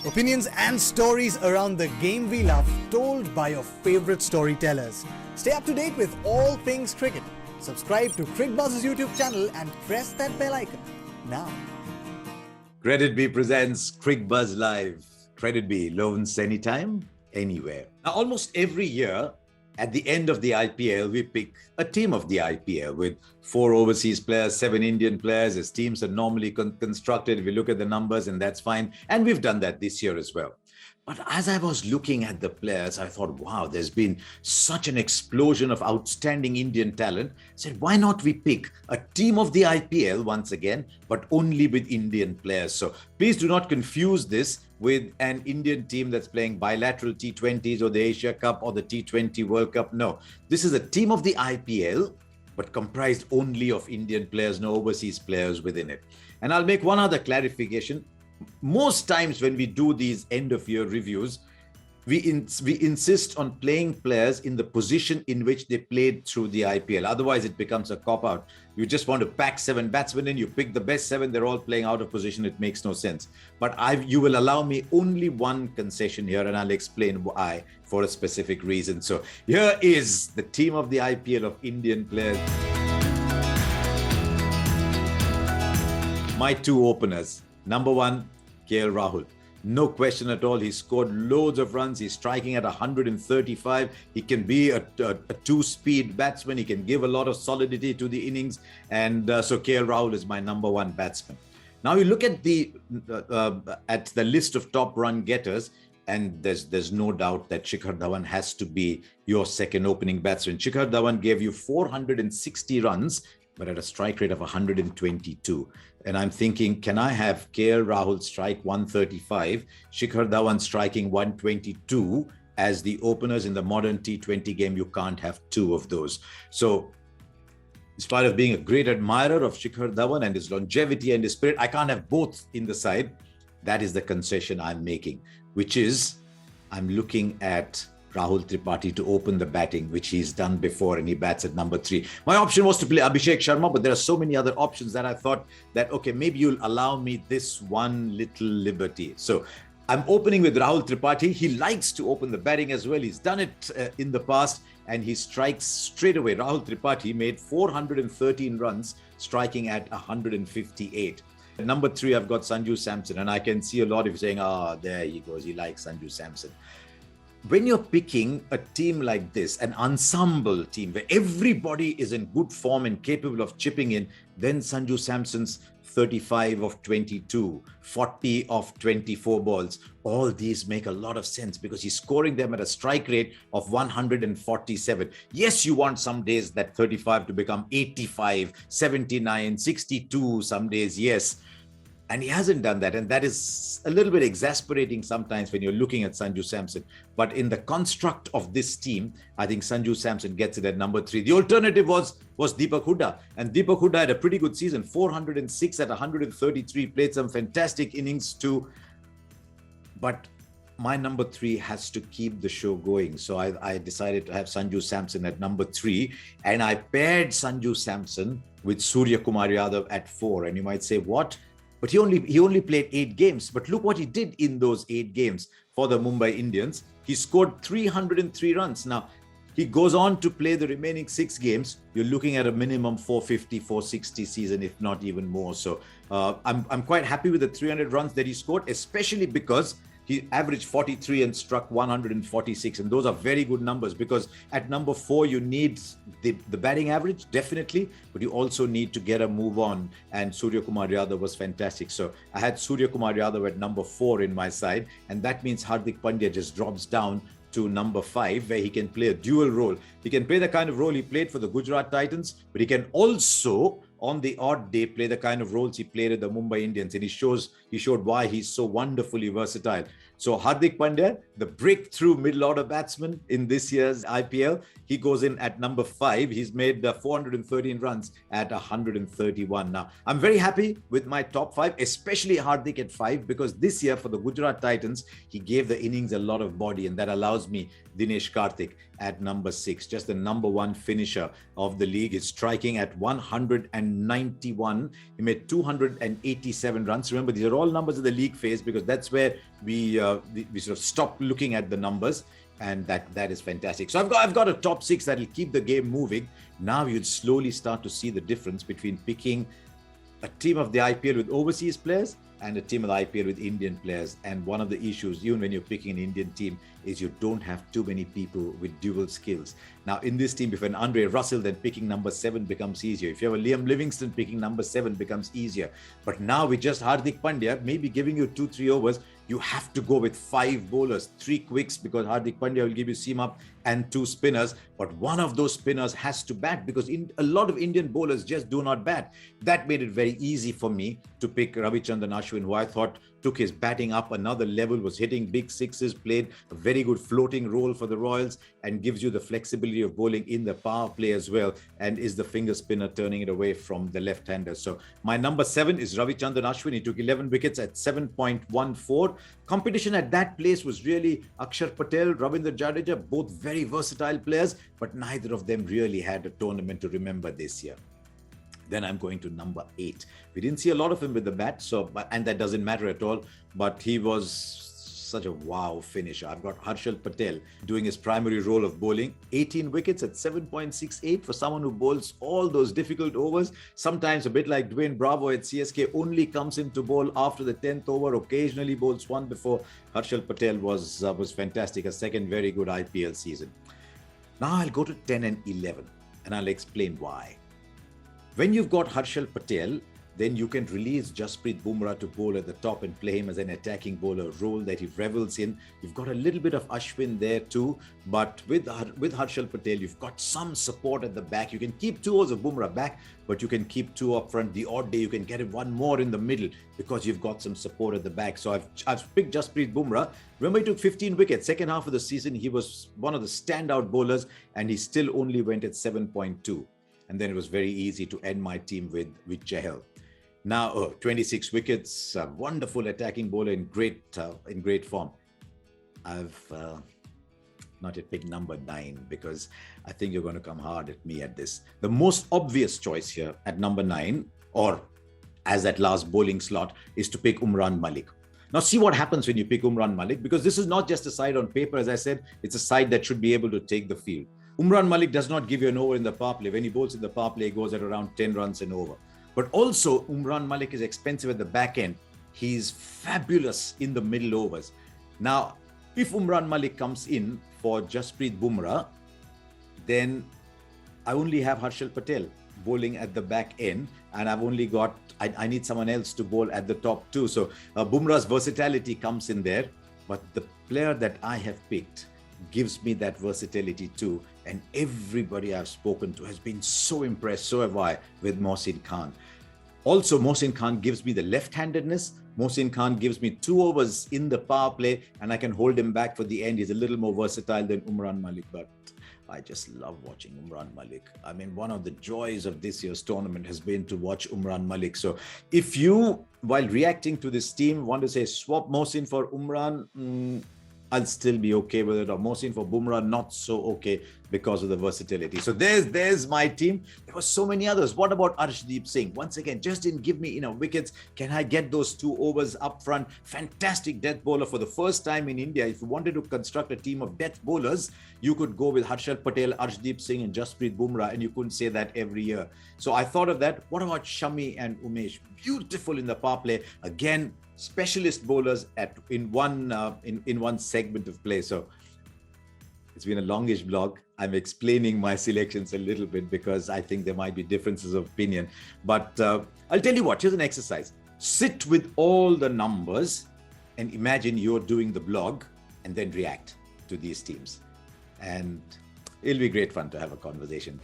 Opinions and stories around the game we love, told by your favorite storytellers. Stay up to date with all things cricket. Subscribe to Cricbuzz's YouTube channel and press that bell icon now. Credit B presents Cricbuzz Live. Credit B loans anytime, anywhere. Now, almost every year, at the end of the IPL, we pick a team of the IPL with 4 overseas players, 7 Indian players, as teams are normally constructed. We look at the numbers and that's fine. And we've done that this year as well. But as I was looking at the players, I thought, wow, there's been such an explosion of outstanding Indian talent. I said, why not we pick a team of the IPL once again, but only with Indian players? So please do not confuse this with an Indian team that's playing bilateral T20s or the Asia Cup or the T20 World Cup. No, this is a team of the IPL, but comprised only of Indian players, no overseas players within it. And I'll make one other clarification. Most times when we do these end-of-year reviews, we insist on playing players in the position in which they played through the IPL. Otherwise, it becomes a cop-out. You just want to pack 7 batsmen in, you pick the best 7, they're all playing out of position. It makes no sense. But you will allow me only one concession here, and I'll explain why for a specific reason. So here is the team of the IPL of Indian players. My 2 openers. Number 1, KL Rahul. No question at all. He scored loads of runs. He's striking at 135. He can be a 2-speed batsman. He can give a lot of solidity to the innings. And so KL Rahul is my number 1 batsman. Now you look at the list of top run getters, and there's no doubt that Shikhar Dhawan has to be your second opening batsman. Shikhar Dhawan gave you 460 runs, but at a strike rate of 122. And I'm thinking, can I have KL Rahul strike 135, Shikhar Dhawan striking 122 as the openers in the modern T20 game? You can't have 2 of those. So, in spite of being a great admirer of Shikhar Dhawan and his longevity and his spirit, I can't have both in the side. That is the concession I'm making, which is I'm looking at Rahul Tripathi to open the batting, which he's done before, and he bats at number 3. My option was to play Abhishek Sharma, but there are so many other options that I thought that, okay, maybe you'll allow me this one little liberty. So I'm opening with Rahul Tripathi. He likes to open the batting as well. He's done it in the past, and he strikes straight away. Rahul Tripathi made 413 runs, striking at 158. At number 3, I've got Sanju Samson, and I can see a lot of you saying, there he goes, he likes Sanju Samson. When you're picking a team like this, an ensemble team where everybody is in good form and capable of chipping in, then Sanju Samson's 35 of 22, 40 of 24 balls, all these make a lot of sense because he's scoring them at a strike rate of 147. Yes, you want some days that 35 to become 85, 79, 62 some days, yes. And he hasn't done that. And that is a little bit exasperating sometimes when you're looking at Sanju Samson. But in the construct of this team, I think Sanju Samson gets it at number 3. The alternative was Deepak Hooda. And Deepak Hooda had a pretty good season, 406 at 133, played some fantastic innings too. But my number 3 has to keep the show going. So I decided to have Sanju Samson at number 3. And I paired Sanju Samson with Surya Kumar Yadav at 4. And you might say, what? But he only played 8 games. But look what he did in those 8 games for the Mumbai Indians. He scored 303 runs. Now, he goes on to play the remaining 6 games. You're looking at a minimum 450, 460 season, if not even more. So I'm quite happy with the 300 runs that he scored, especially because he averaged 43 and struck 146. And those are very good numbers because at number 4, you need the batting average, definitely, but you also need to get a move on. And Surya Kumar Yadav was fantastic. So I had Surya Kumar Yadav at number 4 in my side. And that means Hardik Pandya just drops down to number 5, where he can play a dual role. He can play the kind of role he played for the Gujarat Titans, but he can also, on the odd day, play the kind of roles he played at the Mumbai Indians. And he showed why he's so wonderfully versatile. So Hardik Pandya, the breakthrough middle order batsman in this year's IPL, he goes in at number 5. He's made 413 runs at 131. Now, I'm very happy with my top 5, especially Hardik at 5, because this year for the Gujarat Titans, he gave the innings a lot of body, and that allows me Dinesh Karthik at number 6, just the number 1 finisher of the league. Is striking at 109 291. He made 287 runs. Remember, these are all numbers of the league phase because that's where we sort of stop looking at the numbers. And that is fantastic. So I've got a top six that will keep the game moving. Now you'll slowly start to see the difference between picking a team of the IPL with overseas players and a team of the IPL with Indian players. And one of the issues, even when you're picking an Indian team, is you don't have too many people with dual skills. Now, in this team, if an Andre Russell, then picking number 7 becomes easier. If you have a Liam Livingston, picking number 7 becomes easier. But now with just Hardik Pandya, maybe giving you 2-3 overs, you have to go with 5 bowlers, 3 quicks, because Hardik Pandya will give you seam up and 2 spinners. But one of those spinners has to bat because a lot of Indian bowlers just do not bat. That made it very easy for me to pick Ravichandran Ashwin, who I thought took his batting up another level, was hitting big sixes, played a very good floating role for the Royals and gives you the flexibility of bowling in the power play as well, and is the finger spinner turning it away from the left-hander. So my number 7 is Ravichandran Ashwin. He took 11 wickets at 7.14. Competition at that place was really Arshal Patel, Ravindra Jadeja, both very versatile players, but neither of them really had a tournament to remember this year. Then I'm going to number 8. We didn't see a lot of him with the bat, and that doesn't matter at all, but he was such a wow finisher. I've got Harshal Patel doing his primary role of bowling. 18 wickets at 7.68 for someone who bowls all those difficult overs. Sometimes a bit like Dwayne Bravo at CSK, only comes in to bowl after the 10th over, occasionally bowls one before. Harshal Patel was fantastic. A second very good IPL season. Now I'll go to 10 and 11 and I'll explain why. When you've got Harshal Patel, then you can release Jasprit Bumrah to bowl at the top and play him as an attacking bowler, role that he revels in. You've got a little bit of Ashwin there too, but with Harshal Patel, you've got some support at the back. You can keep 2 overs of Bumrah back, but you can keep 2 up front. The odd day, you can get 1 more in the middle because you've got some support at the back. So I've picked Jasprit Bumrah. Remember, he took 15 wickets. Second half of the season, he was one of the standout bowlers, and he still only went at 7.2. And then it was very easy to end my team with Chahal. Now, 26 wickets, a wonderful attacking bowler in great form. I've not yet picked number 9 because I think you're going to come hard at me at this. The most obvious choice here at number 9, or as that last bowling slot, is to pick Umran Malik. Now, see what happens when you pick Umran Malik, because this is not just a side on paper. As I said, it's a side that should be able to take the field. Umran Malik does not give you an over in the power play. When he bowls in the power play, he goes at around 10 runs and over. But also, Umran Malik is expensive at the back end. He's fabulous in the middle overs. Now, if Umran Malik comes in for Jasprit Bumrah, then I only have Harshal Patel bowling at the back end, and I've only got, I need someone else to bowl at the top too. So Bumrah's versatility comes in there, but the player that I have picked gives me that versatility too. And everybody I've spoken to has been so impressed, so have I, with Mohsin Khan. Also, Mohsin Khan gives me the left-handedness. Mohsin Khan gives me 2 overs in the power play, and I can hold him back for the end. He's a little more versatile than Umran Malik, but I just love watching Umran Malik. I mean, one of the joys of this year's tournament has been to watch Umran Malik. So if you, while reacting to this team, want to say swap Mohsin for Umran, I'll still be okay with it. Or Mohsin for Bumrah, not so okay because of the versatility. So there's my team. There were so many others. What about Arshdeep Singh? Once again, just didn't give me wickets. Can I get those 2 overs up front? Fantastic death bowler for the first time in India. If you wanted to construct a team of death bowlers, you could go with Harshal Patel, Arshdeep Singh and Jasprit Bumrah, and you couldn't say that every year. So I thought of that. What about Shami and Umesh? Beautiful in the power play. Again, specialist bowlers in one segment of play. So it's been a longish blog. I'm explaining my selections a little bit because I think there might be differences of opinion. But I'll tell you what, here's an exercise. Sit with all the numbers and imagine you're doing the blog and then react to these teams. And it'll be great fun to have a conversation.